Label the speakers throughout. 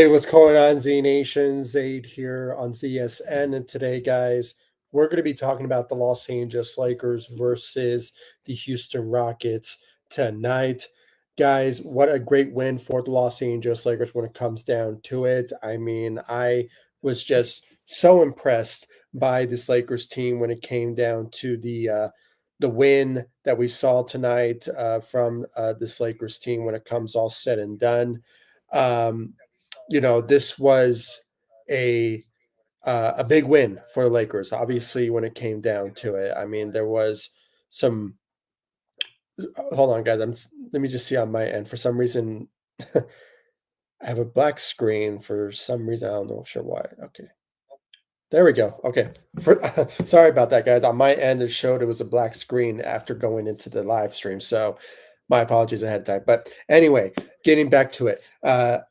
Speaker 1: Hey, what's going on, Z Nation? Zaid here on ZSN. And today, guys, we're going to be talking about the Los Angeles Lakers versus the Houston Rockets tonight. Guys, what a great win for the Los Angeles Lakers when it comes down to it. I mean, I was just so impressed by this Lakers team when it came down to the win that we saw tonight from this Lakers team when it comes all said and done. Um, this was a a big win for the Lakers. Obviously, when it came down to it, I mean, there was some. Hold on, guys. Let me just see on my end. For some reason, I have a black screen. For some reason, I don't know sure why. Okay, there we go. Okay, sorry about that, guys. On my end, it showed it was a black screen after going into the live stream. So my apologies ahead of time. But anyway, getting back to it,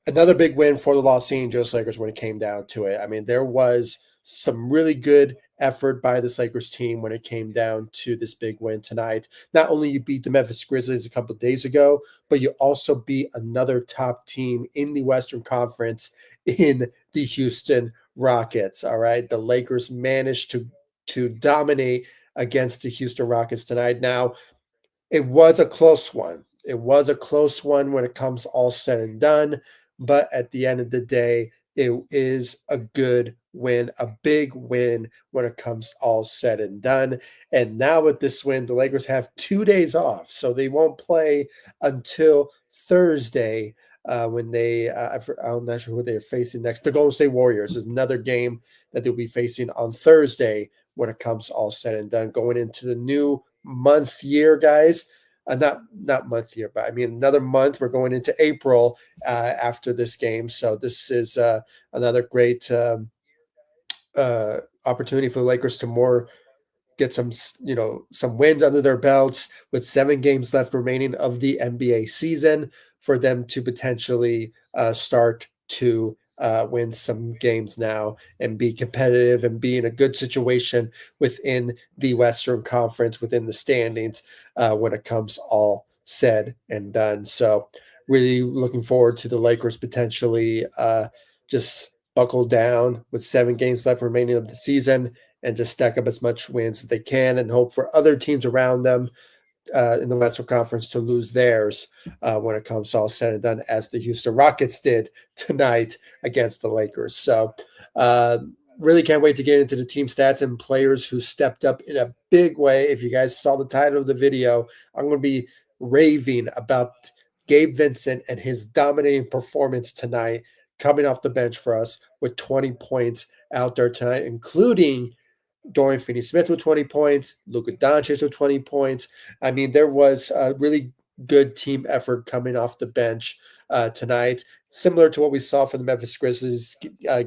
Speaker 1: another big win for the Los Angeles Lakers when it came down to it. I mean, there was some really good effort by this Lakers team when it came down to this big win tonight. Not only you beat the Memphis Grizzlies a couple of days ago, but you also beat another top team in the Western Conference in the Houston Rockets. All right, the Lakers managed to dominate against the Houston Rockets tonight. Now, it was a close one. It was a close one when it comes all said and done. But at the end of the day, it is a good win, a big win when it comes all said and done. And now with this win, the Lakers have 2 days off. So they won't play until Thursday when I'm not sure who they're facing next. The Golden State Warriors is another game that they'll be facing on Thursday when it comes all said and done, going into the new month year, guys. Not month year, but I mean another month. We're going into April after this game, so this is another great opportunity for the Lakers to more get some wins under their belts with 7 games left remaining of the NBA season for them to potentially start to win some games now and be competitive and be in a good situation within the Western Conference, within the standings when it comes all said and done. So really looking forward to the Lakers potentially just buckle down with 7 games left remaining of the season and just stack up as much wins as they can and hope for other teams around them in the Western Conference to lose theirs when it comes all said and done, as the Houston Rockets did tonight against the Lakers. So, really can't wait to get into the team stats and players who stepped up in a big way. If you guys saw the title of the video, I'm going to be raving about Gabe Vincent and his dominating performance tonight, coming off the bench for us with 20 points out there tonight, including Dorian Finney-Smith with 20 points, Luka Doncic with 20 points. I mean, there was a really good team effort coming off the bench tonight, similar to what we saw for the Memphis Grizzlies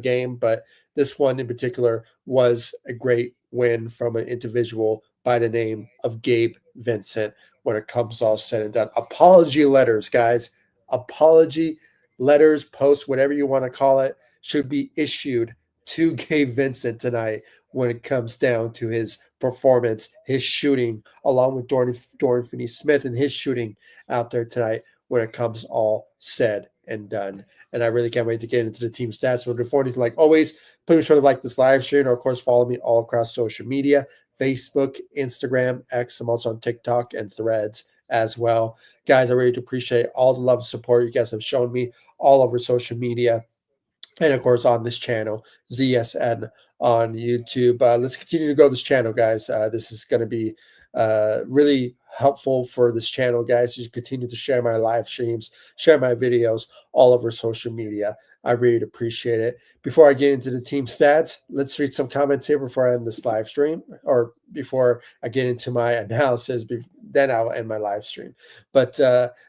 Speaker 1: game, but this one in particular was a great win from an individual by the name of Gabe Vincent when it comes all said and done. Apology letters, guys. Apology letters, posts, whatever you want to call it, should be issued to Gabe Vincent tonight when it comes down to his performance, his shooting, along with Dorian Finney-Smith and his shooting out there tonight when it comes all said and done. And I really can't wait to get into the team stats. But before anything, like always, please be sure to like this live stream, or of course follow me all across social media, Facebook, Instagram, X. I'm also on TikTok and Threads as well. Guys, I really do appreciate all the love and support you guys have shown me all over social media, and of course on this channel, ZSN on YouTube. Let's continue to grow this channel, guys. This is going to be really helpful for this channel, guys. You continue to share my live streams, share my videos all over social media. I really appreciate it. Before I get into the team stats, let's read some comments here before I end this live stream, or before I get into my analysis. Then I'll end my live stream. But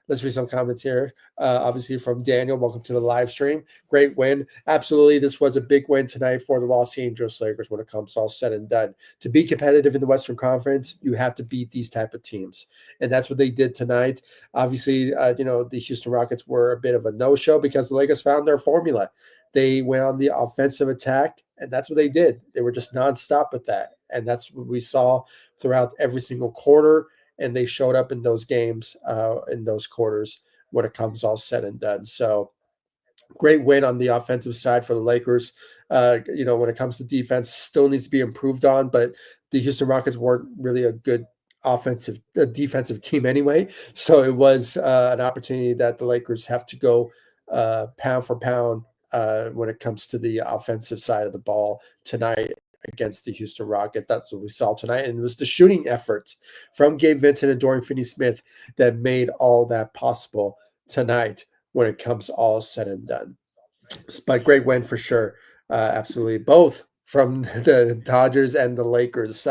Speaker 1: let's read some comments here. Obviously from Daniel, welcome to the live stream. Great win. Absolutely, this was a big win tonight for the Los Angeles Lakers when it comes all said and done. To be competitive in the Western Conference, you have to beat these type of teams, and that's what they did tonight. Obviously, the Houston Rockets were a bit of a no-show because the Lakers found their formula. They went on the offensive attack, and that's what they did. They were just nonstop with that, and that's what we saw throughout every single quarter, and they showed up in those games, in those quarters when it comes all said and done. So Great win on the offensive side for the Lakers. When it comes to defense, still needs to be improved on, but the Houston Rockets weren't really a good defensive team anyway. So it was an opportunity that the Lakers have to go pound for pound when it comes to the offensive side of the ball tonight against the Houston Rockets. That's what we saw tonight. And it was the shooting efforts from Gabe Vincent and Dorian Finney-Smith that made all that possible tonight when it comes all said and done. But great win for sure. Absolutely. Both from the Dodgers and the Lakers.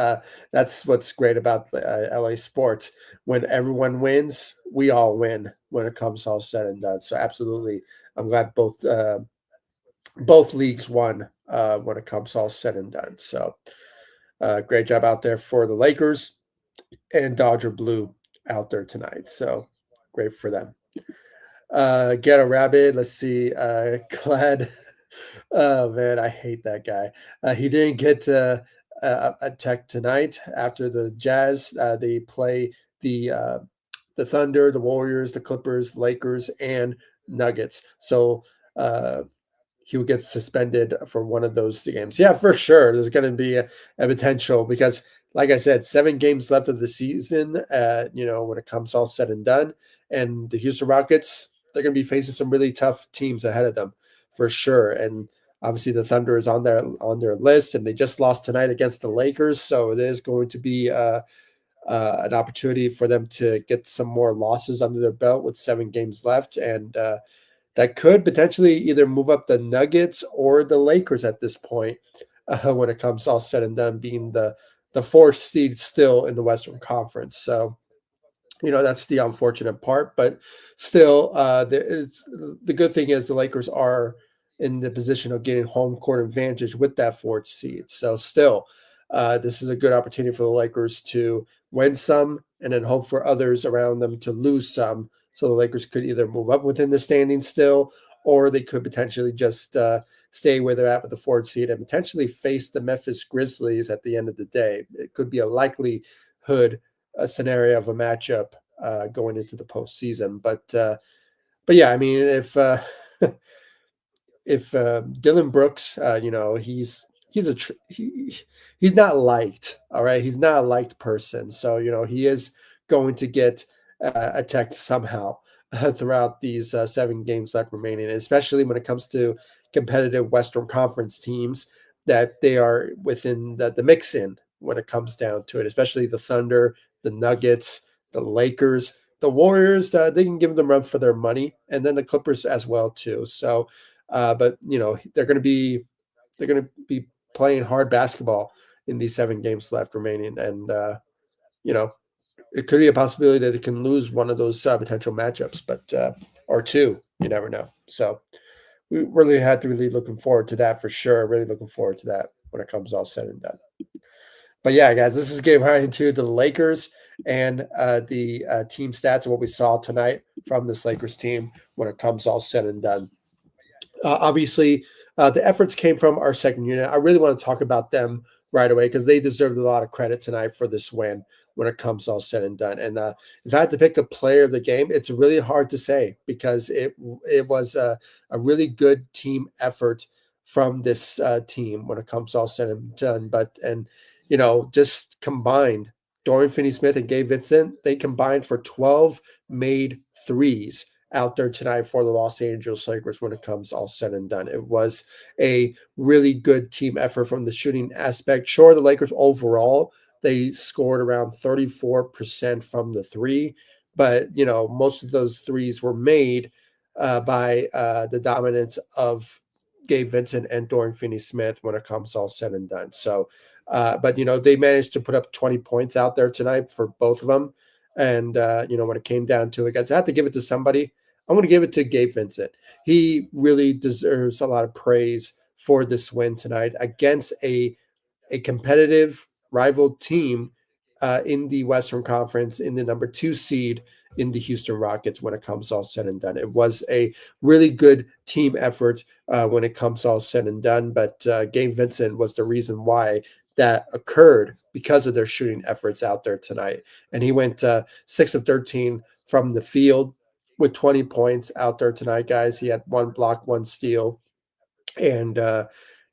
Speaker 1: That's what's great about LA sports. When everyone wins, we all win when it comes all said and done. So absolutely. I'm glad both leagues won when it comes all said and done. So great job out there for the Lakers and Dodger Blue out there tonight. So great for them. Get a rabbit. Let's see. Glad. Oh man, I hate that guy. He didn't get a tech tonight after the Jazz. They play the Thunder, the Warriors, the Clippers, Lakers, and Nuggets. So he would get suspended for one of those games. Yeah, for sure. There's going to be a potential because, like I said, 7 games left of the season. When it comes all said and done, and the Houston Rockets, they're going to be facing some really tough teams ahead of them, for sure. And obviously, the Thunder is on their list, and they just lost tonight against the Lakers, so it is going to be an opportunity for them to get some more losses under their belt with 7 games left, and that could potentially either move up the Nuggets or the Lakers at this point when it comes all said and done, being the 4th seed still in the Western Conference. So, that's the unfortunate part, but still, the good thing is the Lakers are in the position of getting home court advantage with that 4th seed. So still, this is a good opportunity for the Lakers to win some and then hope for others around them to lose some. So the Lakers could either move up within the standings still, or they could potentially just stay where they're at with the 4th seed and potentially face the Memphis Grizzlies at the end of the day. It could be a likelihood a scenario of a matchup going into the postseason. But yeah, I mean, if Dylan Brooks, he's not liked. All right, he's not a liked person. So he is going to get attacked somehow throughout these 7 games left remaining, especially when it comes to competitive Western Conference teams that they are within the mix in when it comes down to it, especially the Thunder, the Nuggets, the Lakers, the Warriors. They can give them run for their money, and then the Clippers as well too. So, but they're going to be playing hard basketball in these 7 games left remaining, and you know it could be a possibility that it can lose one of those potential matchups, but or two. You never know. So we really had to really looking forward to that for sure. Really looking forward to that when it comes all said and done. But yeah, guys, this is Gabe right into the Lakers and the team stats and what we saw tonight from this Lakers team when it comes all said and done. Obviously, the efforts came from our second unit. I really want to talk about them right away because they deserved a lot of credit tonight for this win when it comes all said and done. And if I had to pick the player of the game, it's really hard to say because it was a really good team effort from this team when it comes all said and done. Just combined, Dorian Finney-Smith and Gabe Vincent, they combined for 12 made threes out there tonight for the Los Angeles Lakers when it comes all said and done. It was a really good team effort from the shooting aspect. Sure, the Lakers overall, they scored around 34% from the three, but most of those threes were made by the dominance of Gabe Vincent and Dorian Finney-Smith when it comes all said and done. So, but they managed to put up 20 points out there tonight for both of them. And when it came down to it, guys, I have to give it to somebody. I'm going to give it to Gabe Vincent. He really deserves a lot of praise for this win tonight against a competitive rival team in the Western Conference in the number 2 seed in the Houston Rockets when it comes all said and done. It was a really good team effort when it comes all said and done, but Gabe Vincent was the reason why that occurred because of their shooting efforts out there tonight. And he went 6 of 13 from the field, with 20 points out there tonight, guys. He had one block, one steal, and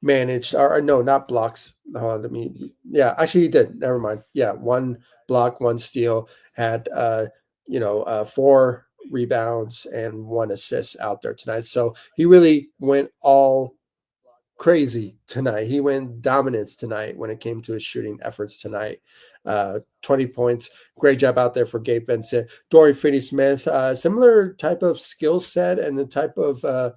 Speaker 1: managed, or no, not blocks. Let me, yeah, actually, he did. Never mind. Yeah, one block, one steal, had, four rebounds and one assist out there tonight. So he really went all crazy tonight. He went dominance tonight when it came to his shooting efforts tonight. 20 points. Great job out there for Gabe Vincent. Dorian Finney-Smith, similar type of skill set and the type of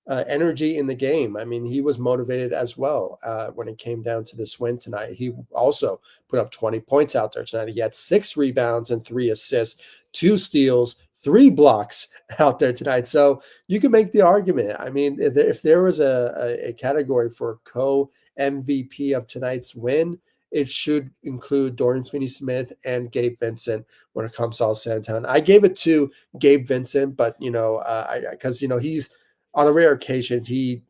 Speaker 1: energy in the game. I mean, he was motivated as well when it came down to this win tonight. He also put up 20 points out there tonight. He had 6 rebounds and 3 assists, 2 steals, 3 blocks out there tonight. So you can make the argument. I mean, if there was a category for co-MVP of tonight's win, it should include Dorian Finney-Smith and Gabe Vincent when it comes to all said and done. I gave it to Gabe Vincent, but because he's on a rare occasion, he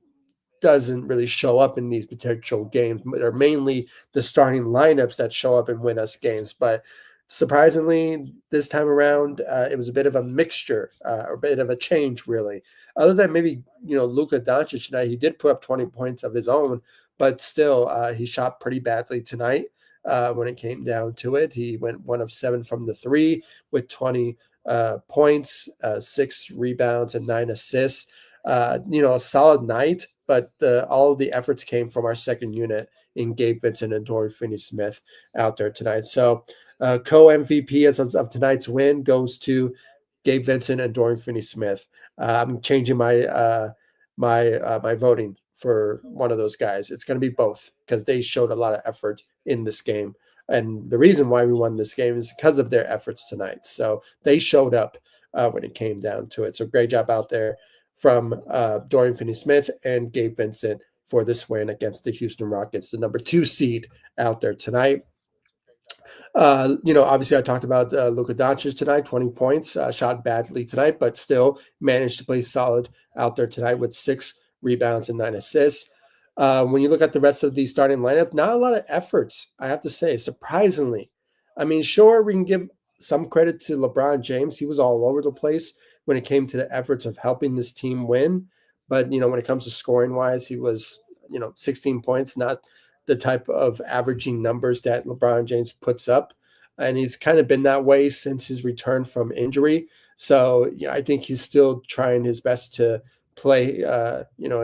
Speaker 1: doesn't really show up in these potential games. They're mainly the starting lineups that show up and win us games. But surprisingly, this time around, it was a bit of a mixture, or a bit of a change, really. Other than maybe, Luka Doncic tonight, he did put up 20 points of his own, but still, he shot pretty badly tonight when it came down to it. He went 1 of 7 from the three with 20 points, 6 rebounds, and 9 assists. A solid night, but all of the efforts came from our second unit in Gabe Vincent and Dorian Finney-Smith out there tonight. So co-MVP of tonight's win goes to Gabe Vincent and Dorian Finney-Smith. I'm changing my voting for one of those guys. It's going to be both because they showed a lot of effort in this game. And the reason why we won this game is because of their efforts tonight. So they showed up when it came down to it. So great job out there from Dorian Finney-Smith and Gabe Vincent for this win against the Houston Rockets, the number 2 seed out there tonight. Obviously I talked about Luka Doncic tonight, 20 points, shot badly tonight, but still managed to play solid out there tonight with 6 rebounds and 9 assists. When you look at the rest of the starting lineup, not a lot of efforts, I have to say, surprisingly. I mean, sure, we can give some credit to LeBron James. He was all over the place when it came to the efforts of helping this team win. But, when it comes to scoring wise, he was, 16 points, not the type of averaging numbers that LeBron James puts up. And he's kind of been that way since his return from injury. So I think he's still trying his best to play, in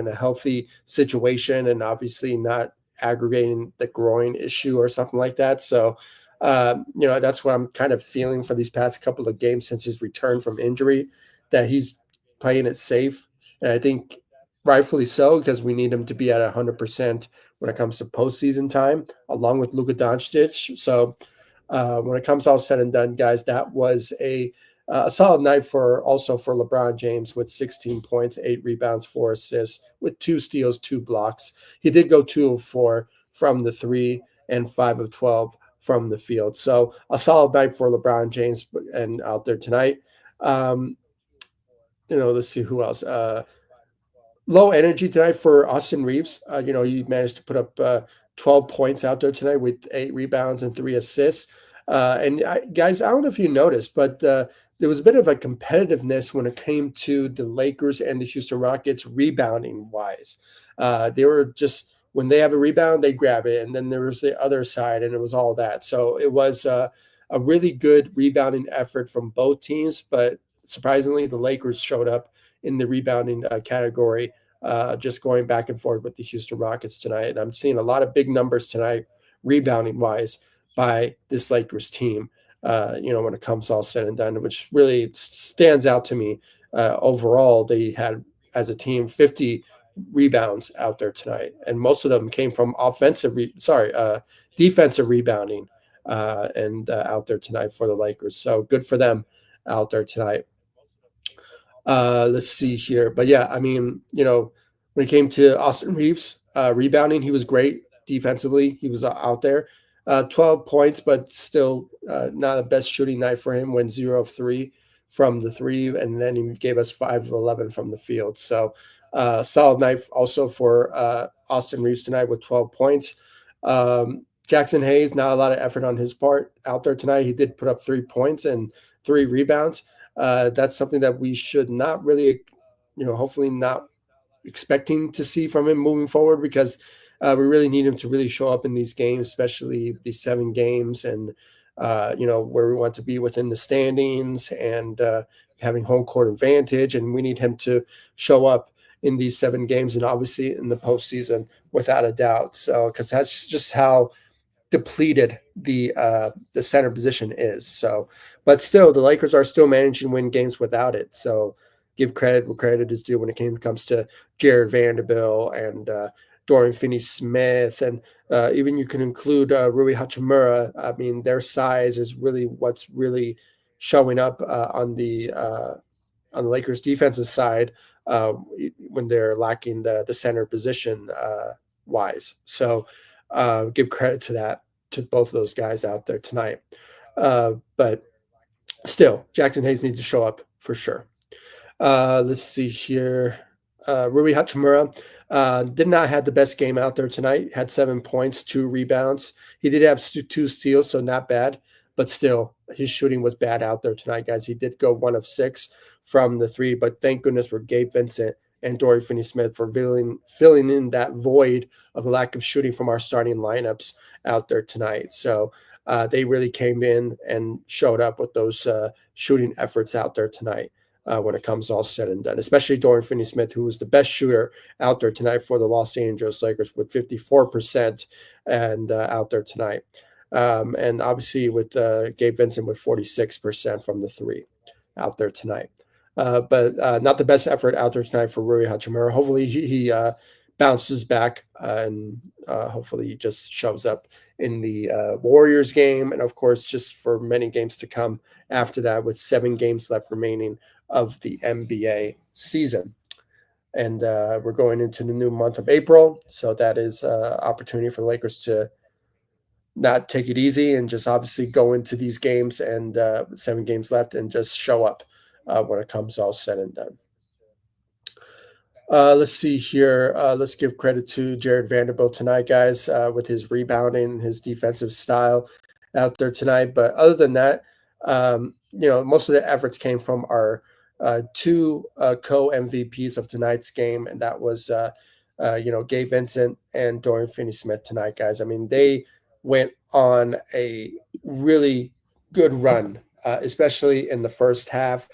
Speaker 1: a healthy situation and obviously not aggravating the groin issue or something like that. So, that's what I'm kind of feeling for these past couple of games since his return from injury, that he's playing it safe. And I think rightfully so, because we need him to be at 100% when it comes to postseason time, along with Luka Doncic. So when it comes all said and done, guys, that was a solid night for LeBron James with 16 points, 8 rebounds, 4 assists, with 2 steals, 2 blocks. He did go 2 of 4 from the three and 5 of 12 from the field. So a solid night for LeBron James and out there tonight. Let's see who else. Low energy tonight for Austin Reeves. He managed to put up 12 points out there tonight with 8 rebounds and 3 assists. Guys, I don't know if you noticed, but there was a bit of a competitiveness when it came to the Lakers and the Houston Rockets rebounding wise. They were just, when they have a rebound, they grab it. And then there was the other side, and it was all that. So it was a really good rebounding effort from both teams. But surprisingly, the Lakers showed up in the rebounding category, just going back and forth with the Houston Rockets tonight. And I'm seeing a lot of big numbers tonight, rebounding wise, by this Lakers team, when it comes all said and done, which really stands out to me. Overall, they had, as a team, 50 rebounds out there tonight. And most of them came from defensive rebounding and out there tonight for the Lakers. So good for them out there tonight. Let's see here. But yeah, I mean, when it came to Austin Reeves rebounding, he was great defensively. He was out there. 12 points, but still not the best shooting night for him. Went 0 of 3 from the three, and then he gave us 5 of 11 from the field. So solid night also for Austin Reeves tonight with 12 points. Jackson Hayes, not a lot of effort on his part out there tonight. He did put up 3 points and 3 rebounds. That's something that we should not really, hopefully not expecting to see from him moving forward because we really need him to really show up in these games, especially these 7 games, and where we want to be within the standings and having home court advantage, and we need him to show up in these 7 games and obviously in the postseason without a doubt. So because that's just how depleted the center position is. So, but still, the Lakers are still managing to win games without it. So, give credit where credit is due when it comes to Jared Vanderbilt and Dorian Finney-Smith, and even you can include Rui Hachimura. I mean, their size is really what's really showing up on the Lakers' defensive side when they're lacking the center position wise. So give credit to that to both of those guys out there tonight. But still, Jackson Hayes needs to show up for sure. Let's see here. Rui Hachimura did not have the best game out there tonight. Had 7 points, 2 rebounds. He did have 2 steals, so not bad. But still, his shooting was bad out there tonight, guys. He did go 1 of 6 from the 3, but thank goodness for Gabe Vincent and Dorian Finney-Smith for filling in that void of lack of shooting from our starting lineups out there tonight. So they really came in and showed up with those shooting efforts out there tonight when it comes all said and done, especially Dorian Finney-Smith, who was the best shooter out there tonight for the Los Angeles Lakers with 54% and out there tonight. And obviously with Gabe Vincent with 46% from the 3 out there tonight. But not the best effort out there tonight for Rui Hachimura. Hopefully he bounces back and hopefully he just shows up in the Warriors game. And of course, just for many games to come after that with 7 games left remaining of the NBA season. And we're going into the new month of April. So that is opportunity for the Lakers to not take it easy and just obviously go into these games and 7 games left and just show up when it comes all said and done. Let's see here. Let's give credit to Jared Vanderbilt tonight, guys, with his rebounding, his defensive style out there tonight. But other than that, most of the efforts came from our 2 co MVPs of tonight's game, and that was, Gabe Vincent and Dorian Finney-Smith tonight, guys. I mean, they went on a really good run, especially in the first half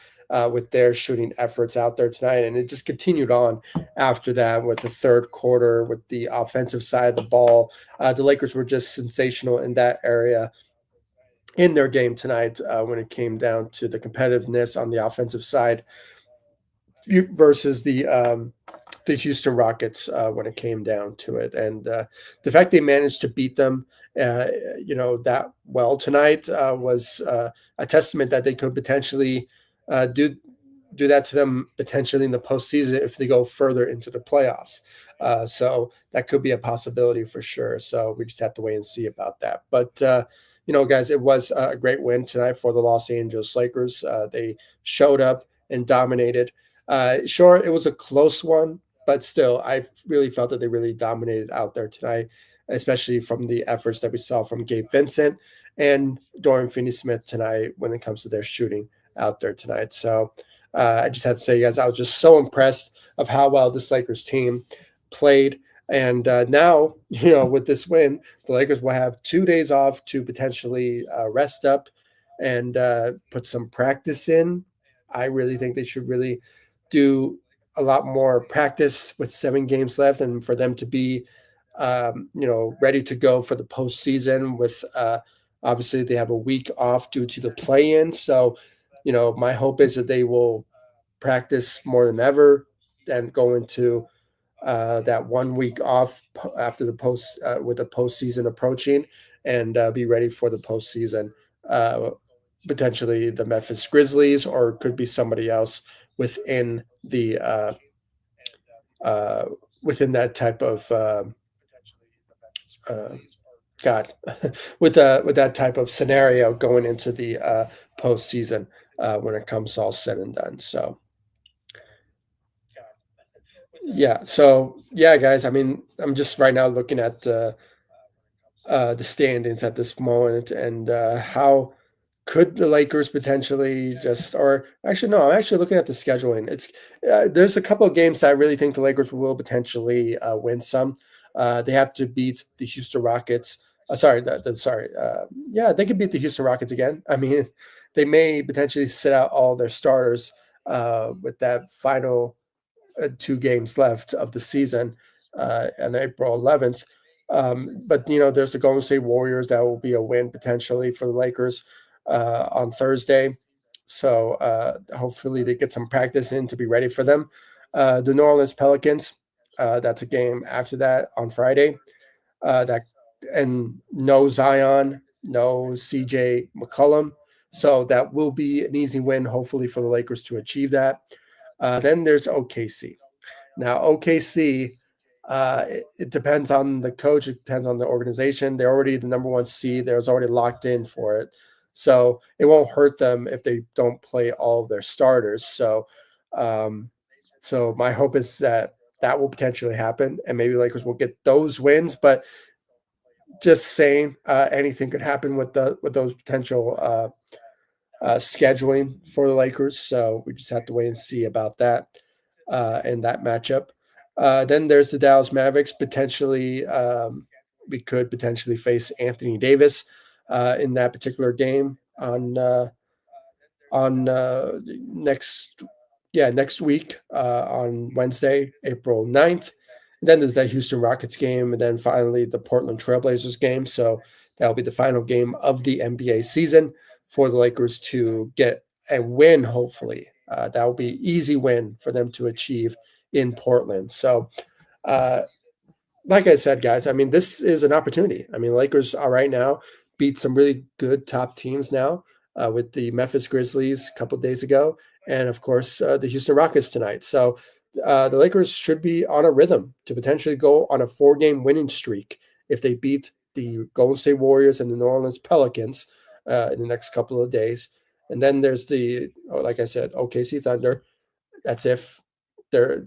Speaker 1: with their shooting efforts out there tonight. And it just continued on after that with the third quarter, with the offensive side of the ball. The Lakers were just sensational in that area in their game tonight when it came down to the competitiveness on the offensive side versus the Houston Rockets when it came down to it. And the fact they managed to beat them, that well tonight was a testament that they could potentially do that to them potentially in the postseason if they go further into the playoffs. So that could be a possibility for sure. So we just have to wait and see about that. But guys, it was a great win tonight for the Los Angeles Lakers. They showed up and dominated. Sure, it was a close one, but still, I really felt that they really dominated out there tonight, especially from the efforts that we saw from Gabe Vincent and Dorian Finney-Smith tonight when it comes to their shooting out there tonight. So I just have to say, guys, I was just so impressed of how well this Lakers team played. And now, with this win, the Lakers will have 2 days off to potentially rest up and put some practice in. I really think they should really do a lot more practice with 7 games left, and for them to be, ready to go for the postseason. With obviously they have a week off due to the play-in, so my hope is that they will practice more than ever and go into that 1 week off after the with the postseason approaching, and be ready for the postseason. Potentially the Memphis Grizzlies, or it could be somebody else within the within that type of God, with that type of scenario going into the postseason when it comes all said and done. So yeah, guys. I mean, I'm just right now looking at the standings at this moment and how Could the Lakers potentially just, or actually, no, I'm actually looking at the scheduling. There's a couple of games that I really think the Lakers will potentially win some. They have to beat the Houston Rockets. Yeah, they could beat the Houston Rockets again. I mean, they may potentially sit out all their starters with that final 2 games left of the season on April 11th. But there's the Golden State Warriors that will be a win potentially for the Lakers on Thursday. So hopefully they get some practice in to be ready for them. The New Orleans Pelicans. That's a game after that on Friday. That and no Zion, no CJ McCollum. So that will be an easy win, hopefully, for the Lakers to achieve that. Then there's OKC. Now, OKC, it depends on the coach. It depends on the organization. They're already the number one seed. They're already locked in for it. So it won't hurt them if they don't play all of their starters. Um, so my hope is that that will potentially happen, and maybe Lakers will get those wins. But just saying, anything could happen with those potential scheduling for the Lakers. So we just have to wait and see about that and that matchup. Then there's the Dallas Mavericks. Potentially, we could potentially face Anthony Davis in that particular game on next week on Wednesday, April 9th. And then there's that Houston Rockets game, and then finally the Portland Trailblazers game. So that'll be the final game of the NBA season for the Lakers to get a win, hopefully. That will be easy win for them to achieve in Portland. So, uh, like I said, guys, I mean, this is an opportunity. I mean, Lakers are right now beat some really good top teams now with the Memphis Grizzlies a couple of days ago, and of course the Houston Rockets tonight. So the Lakers should be on a rhythm to potentially go on a 4-game winning streak if they beat the Golden State Warriors and the New Orleans Pelicans in the next couple of days. And then there's like I said, OKC Thunder. That's if they're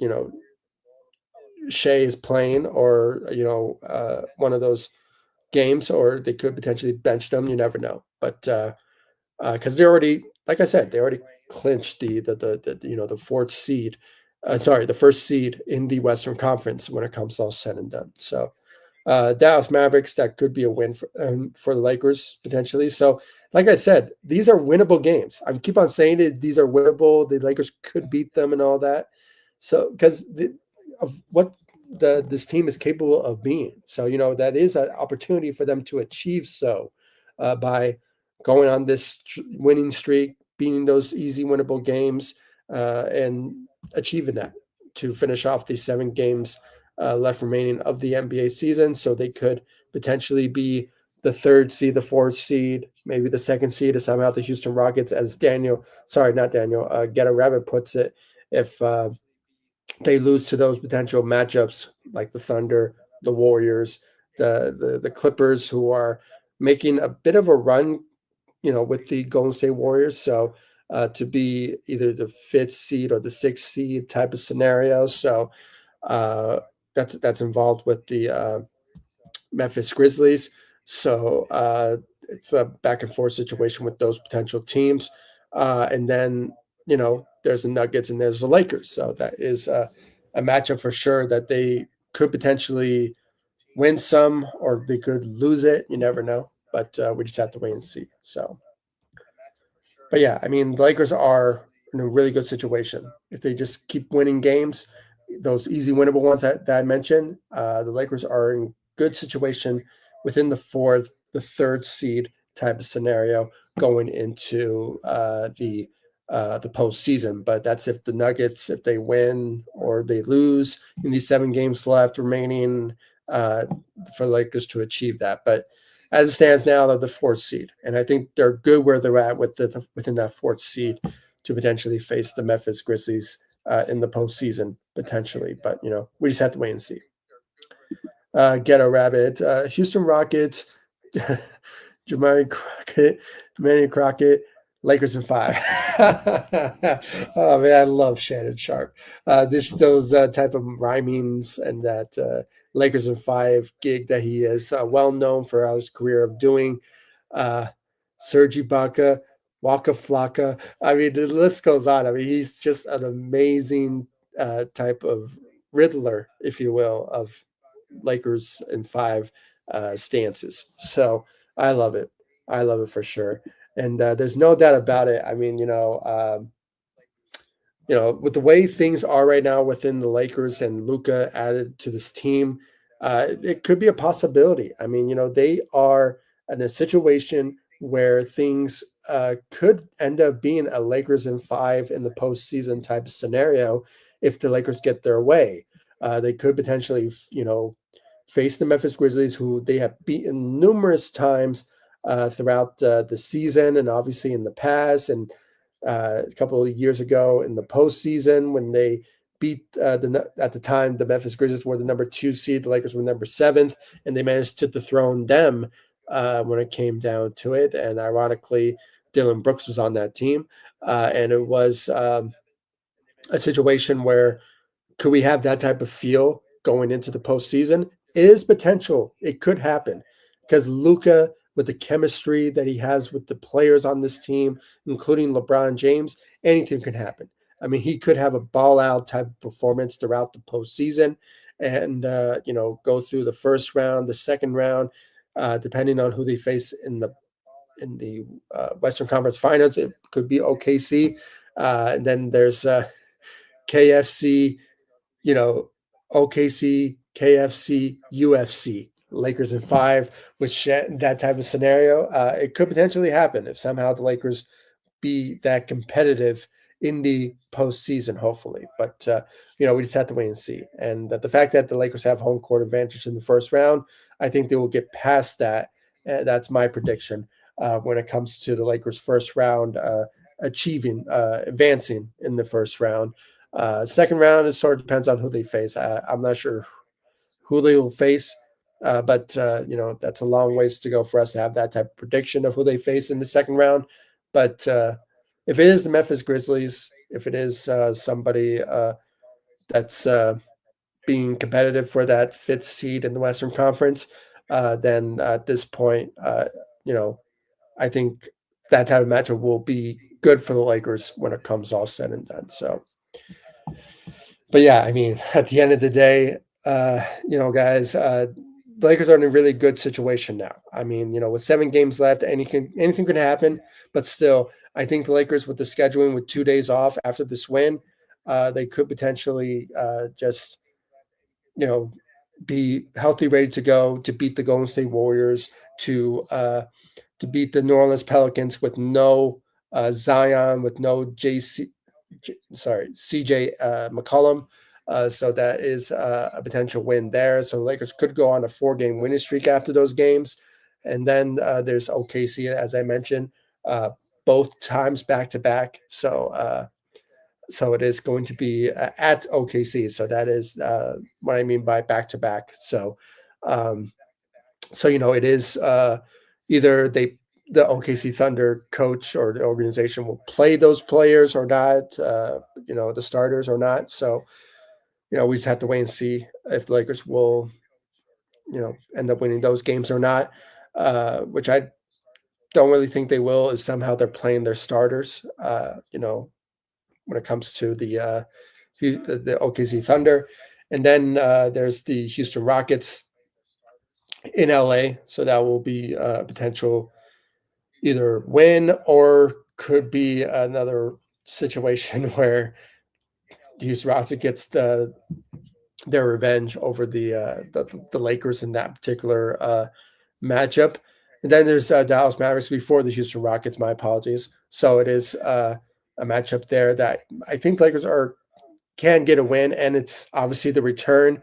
Speaker 1: Shea is playing, or one of those games, or they could potentially bench them. You never know, but because they already, like I said, they already clinched the fourth seed. Sorry, the first seed in the Western Conference when it comes all said and done. So Dallas Mavericks, that could be a win for the Lakers potentially. So, like I said, these are winnable games. I keep on saying it; these are winnable. The Lakers could beat them and all that. So, because of what this team is capable of being, so that is an opportunity for them to achieve so by going on this winning streak, beating those easy winnable games, and achieving that to finish off these 7 games left remaining of the NBA season. So they could potentially be the 3rd seed, the 4th seed, maybe the 2nd seed, is somehow the Houston Rockets, as Get a Rabbit puts it, if they lose to those potential matchups like the Thunder, the Warriors, the Clippers, who are making a bit of a run, with the Golden State Warriors. So to be either the 5th seed or the 6th seed type of scenario. So uh, that's involved with the Memphis Grizzlies. So it's a back and forth situation with those potential teams. And then, there's the Nuggets and there's the Lakers. So that is a matchup for sure that they could potentially win some, or they could lose it. You never know. But we just have to wait and see. So, but yeah, I mean, the Lakers are in a really good situation. If they just keep winning games, those easy winnable ones that I mentioned, the Lakers are in good situation within the 3rd seed type of scenario going into the postseason. But that's if the Nuggets, if they win or they lose in these 7 games left remaining uh, for the Lakers to achieve that. But as it stands now, they're the 4th seed, and I think they're good where they're at within that 4th seed to potentially face the Memphis Grizzlies in the postseason potentially. But we just have to wait and see. Ghetto Rabbit, Houston Rockets, Jamari Crockett, Lakers in 5. Oh man, I love Shannon Sharp. Those type of rhymings and that Lakers in 5 gig that he is well known for his career of doing. Uh, Serge Ibaka, Waka Flocka. I mean, the list goes on. I mean, he's just an amazing type of Riddler, if you will, of Lakers in five stances. So I love it. I love it for sure. And there's no doubt about it. I mean, with the way things are right now within the Lakers and Luka added to this team, it could be a possibility. I mean, they are in a situation where things could end up being a Lakers in five in the postseason type of scenario if the Lakers get their way. They could potentially, face the Memphis Grizzlies, who they have beaten numerous times throughout the season and obviously in the past. And a couple of years ago in the postseason when they beat at the time the Memphis Grizzlies were the number 2 seed, the Lakers were number seventh, and they managed to dethrone them when it came down to it. And ironically, Dylan Brooks was on that team, and it was a situation where could we have that type of feel going into the postseason? Is potential. It could happen because Luka, with the chemistry that he has with the players on this team, including LeBron James, anything could happen. I mean, he could have a ball out type of performance throughout the postseason, and go through the first round, the second round, depending on who they face in the Western Conference Finals. It could be OKC, and then there's KFC, you know, OKC, KFC, UFC, Lakers in five, which that type of scenario, it could potentially happen if somehow the Lakers be that competitive in the postseason, hopefully. But we just have to wait and see. And the fact that the Lakers have home court advantage in the first round, I think they will get past that. That's my prediction when it comes to the Lakers' first round advancing in the first round. Second round, it sort of depends on who they face. I'm not sure who they will face, but that's a long ways to go for us to have that type of prediction of who they face in the second round. But if it is the Memphis Grizzlies, if it is somebody that's being competitive for that fifth seed in the Western Conference, then at this point, I think that type of matchup will be good for the Lakers when it comes all said and done. So, but yeah, I mean, at the end of the day, guys, the Lakers are in a really good situation now. I mean, with 7 games left, anything could happen. But still, I think the Lakers with the scheduling with 2 days off after this win, they could potentially just you know be healthy, ready to go to beat the Golden State Warriors, to beat the New Orleans Pelicans with no Zion, with no CJ McCollum. So that is a potential win there. So the Lakers could go on a 4-game winning streak after those games. And then there's OKC, as I mentioned, uh, both times back to back. So it is going to be at OKC. So that is what I mean by back to back. Um, so it is either the OKC Thunder coach or the organization will play those players or not, the starters or not. So we just have to wait and see if the Lakers will end up winning those games or not, which I don't really think they will if somehow they're playing their starters. When it comes to the OKC Thunder, and then there's the Houston Rockets in LA. So that will be a potential either win or could be another situation where the Houston Rockets gets their revenge over the Lakers in that particular matchup. And then there's Dallas Mavericks before the Houston Rockets. My apologies. So it is a matchup there that I think Lakers can get a win, and it's obviously the return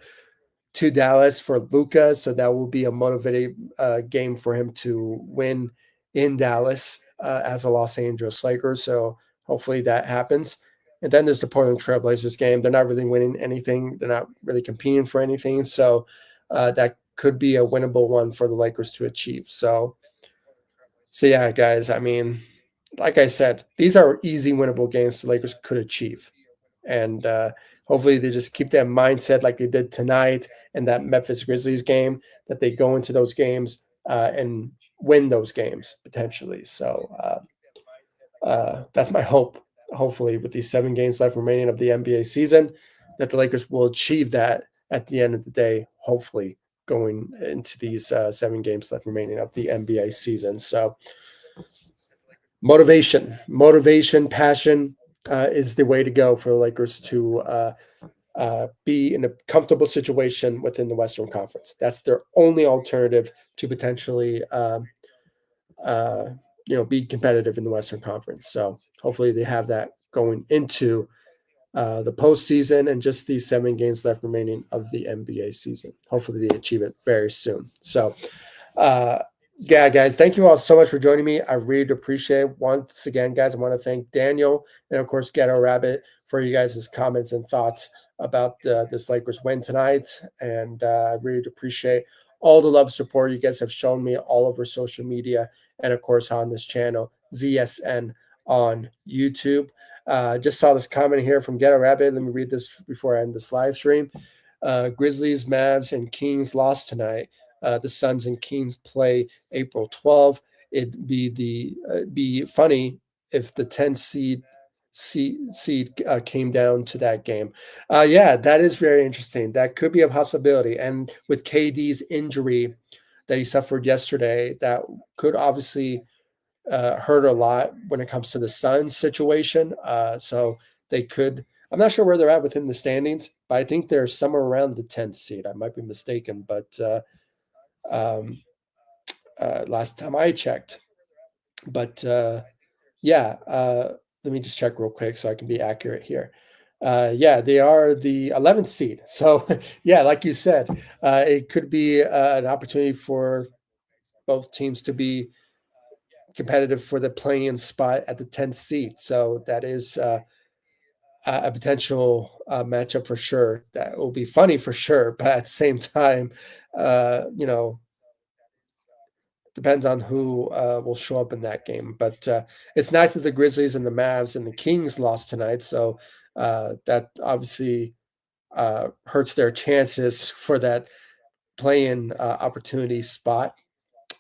Speaker 1: to Dallas for Luka, so that will be a motivating game for him to win in Dallas as a Los Angeles Lakers. So hopefully that happens. And then there's the Portland Trailblazers game. They're not really winning anything. They're not really competing for anything. So that could be a winnable one for the Lakers to achieve. So yeah, guys. I mean, like I said, these are easy winnable games the Lakers could achieve, and hopefully they just keep that mindset like they did tonight and that Memphis Grizzlies game, that they go into those games and win those games potentially. So That's my hope. Hopefully, with these 7 games left remaining of the NBA season, that the Lakers will achieve that at the end of the day. Hopefully, going into these 7 games left remaining of the NBA season. So, motivation, passion is the way to go for the Lakers to be in a comfortable situation within the Western Conference. That's their only alternative to potentially, uh, be competitive in the Western Conference. So hopefully they have that going into the postseason and just these 7 games left remaining of the NBA season. Hopefully they achieve it very soon. So, uh, yeah, guys, thank you all so much for joining me. I really appreciate it. Once again, guys, I want to thank Daniel and, of course, Ghetto Rabbit for you guys' comments and thoughts about this Lakers win tonight. And I really appreciate all the love and support you guys have shown me all over social media and, of course, on this channel, ZSN on YouTube. Just saw this comment here from Ghetto Rabbit. Let me read this before I end this live stream. Grizzlies, Mavs, and Kings lost tonight. The Suns and Kings play April 12th. It'd be funny if the 10 seed came down to that game. Yeah, that is very interesting. That could be a possibility. And with KD's injury that he suffered yesterday, that could obviously hurt a lot when it comes to the Suns situation. So they could. I'm not sure where they're at within the standings, but I think they're somewhere around the 10th seed. I might be mistaken, but um, last time I checked. But yeah, let me just check real quick so I can be accurate here. Yeah, they are the 11th seed. So, yeah, like you said, it could be an opportunity for both teams to be competitive for the play-in spot at the 10th seed. So that is a potential matchup for sure. That will be funny for sure, but at the same time, you know, depends on who will show up in that game. But it's nice that the Grizzlies and the Mavs and the Kings lost tonight. So that obviously hurts their chances for that play-in opportunity spot.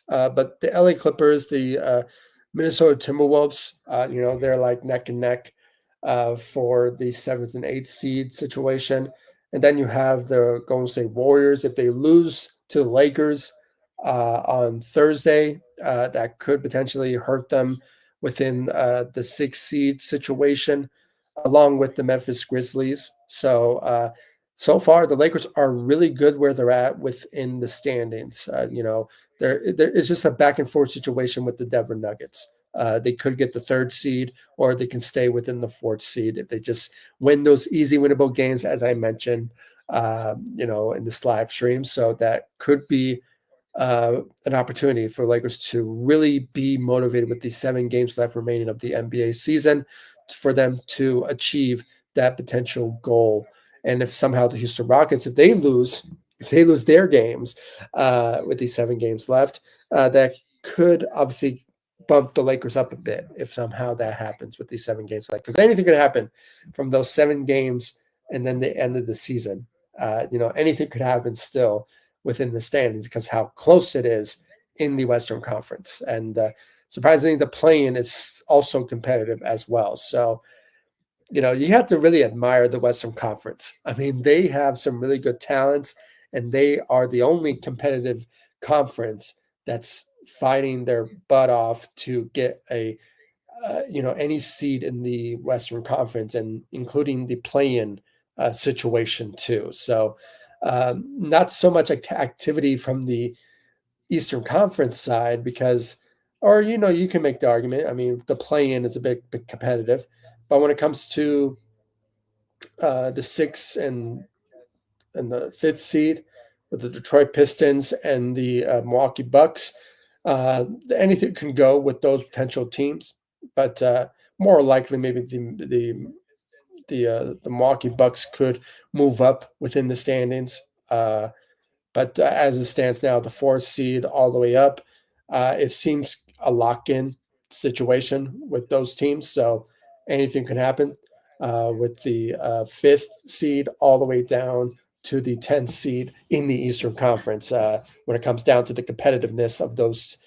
Speaker 1: But the LA Clippers, the Minnesota Timberwolves, they're like neck and neck for the 7th and 8th seed situation. And then you have the Golden State Warriors. If they lose to the Lakers on Thursday, that could potentially hurt them within the 6th seed situation, along with the Memphis Grizzlies. So far, the Lakers are really good where they're at within the standings. There is just a back and forth situation with the Denver Nuggets. They could get the 3rd seed, or they can stay within the 4th seed if they just win those easy winnable games, as I mentioned, in this live stream. So that could be an opportunity for Lakers to really be motivated with these 7 games left remaining of the NBA season for them to achieve that potential goal. And if somehow the Houston Rockets, if they lose their games with these 7 games left, that could obviously bump the Lakers up a bit if somehow that happens with these 7 games left. Because anything could happen from those 7 games and then the end of the season. Anything could happen still within the standings because how close it is in the Western Conference. And surprisingly, the play-in is also competitive as well. So, you have to really admire the Western Conference. I mean, they have some really good talents, and they are the only competitive conference that's fighting their butt off to get any seed in the Western Conference, and including the play-in situation too. So, not so much activity from the Eastern Conference side because, or you can make the argument. I mean, the play-in is a bit competitive, but when it comes to the 6th and the 5th seed with the Detroit Pistons and the Milwaukee Bucks, anything can go with those potential teams. But more likely, maybe the Milwaukee Bucks could move up within the standings. But as it stands now, the 4th seed all the way up, it seems a lock-in situation with those teams. So anything can happen with the 5th seed all the way down to the 10th seed in the Eastern Conference when it comes down to the competitiveness of those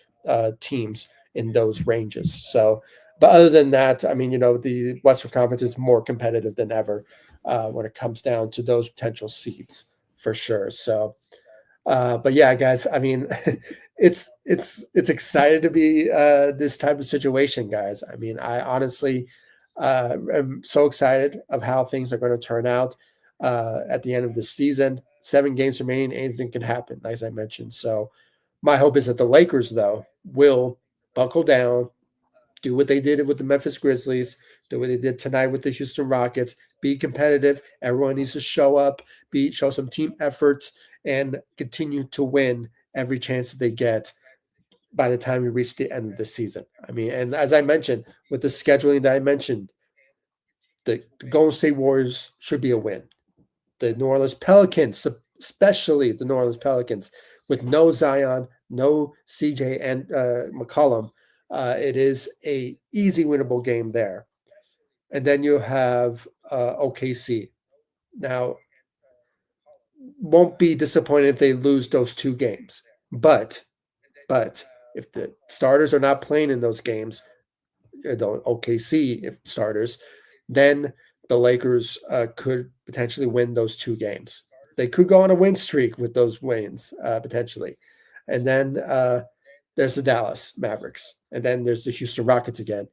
Speaker 1: teams in those ranges. So, But other than that, I mean, the Western Conference is more competitive than ever when it comes down to those potential seeds for sure. So, but yeah, guys, I mean, it's excited to be this type of situation, guys. I mean, I honestly am so excited of how things are going to turn out at the end of this season. 7 games remaining, anything can happen, as I mentioned. So, my hope is that the Lakers, though, will buckle down, do what they did with the Memphis Grizzlies, do what they did tonight with the Houston Rockets, be competitive. Everyone needs to show up, show some team efforts, and continue to win every chance that they get by the time we reach the end of the season. I mean, and as I mentioned, with the scheduling that I mentioned, the Golden State Warriors should be a win. The New Orleans Pelicans, especially the New Orleans Pelicans, with no Zion, no CJ and McCollum, it is a easy winnable game there. And then you have OKC. Now, won't be disappointed if they lose those 2 games, but if the starters are not playing in those games, the OKC if starters, then the Lakers could potentially win those 2 games. They could go on a win streak with those wins potentially, and then there's the Dallas Mavericks, and then there's the Houston Rockets again,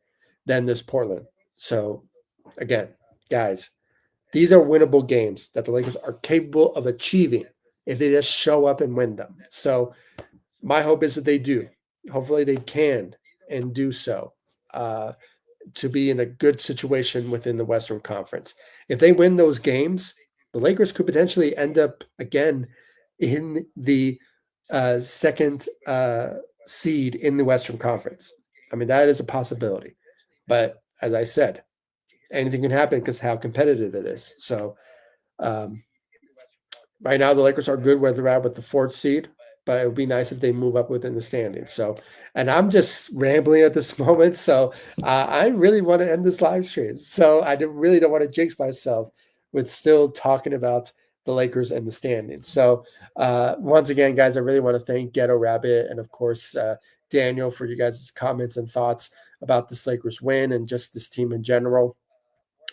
Speaker 1: then there's Portland. So again, guys, these are winnable games that the Lakers are capable of achieving if they just show up and win them. So my hope is that they do. Hopefully they can and do so to be in a good situation within the Western Conference. If they win those games, the Lakers could potentially end up again in the second seed in the Western Conference. I mean, that is a possibility. But as I said, anything can happen because how competitive it is. So um, right now, the Lakers are good where they're at with the 4th seed, but it would be nice if they move up within the standings. So, and I'm just rambling at this moment. So I really want to end this live stream. So I really don't want to jinx myself with still talking about the Lakers and the standings. So once again, guys, I really want to thank Ghetto Rabbit and, of course, Daniel for you guys' comments and thoughts about this Lakers win and just this team in general.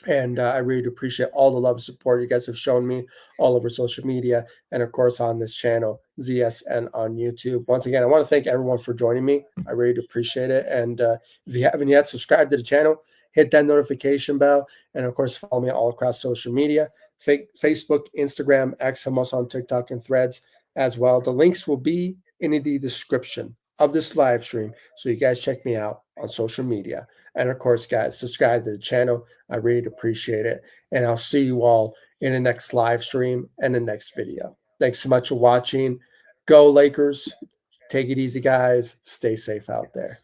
Speaker 1: And I really do appreciate all the love and support you guys have shown me all over social media and, of course, on this channel, ZSN on YouTube. Once again, I want to thank everyone for joining me. I really do appreciate it. And if you haven't yet subscribed to the channel, hit that notification bell. And, of course, follow me all across social media, Facebook, Instagram, X. I'm also on TikTok and Threads as well. The links will be in the description of this live stream. So you guys check me out on social media. And, of course, guys, subscribe to the channel. I really appreciate it. And I'll see you all in the next live stream and the next video. Thanks so much for watching. Go Lakers. Take it easy, guys. Stay safe out there.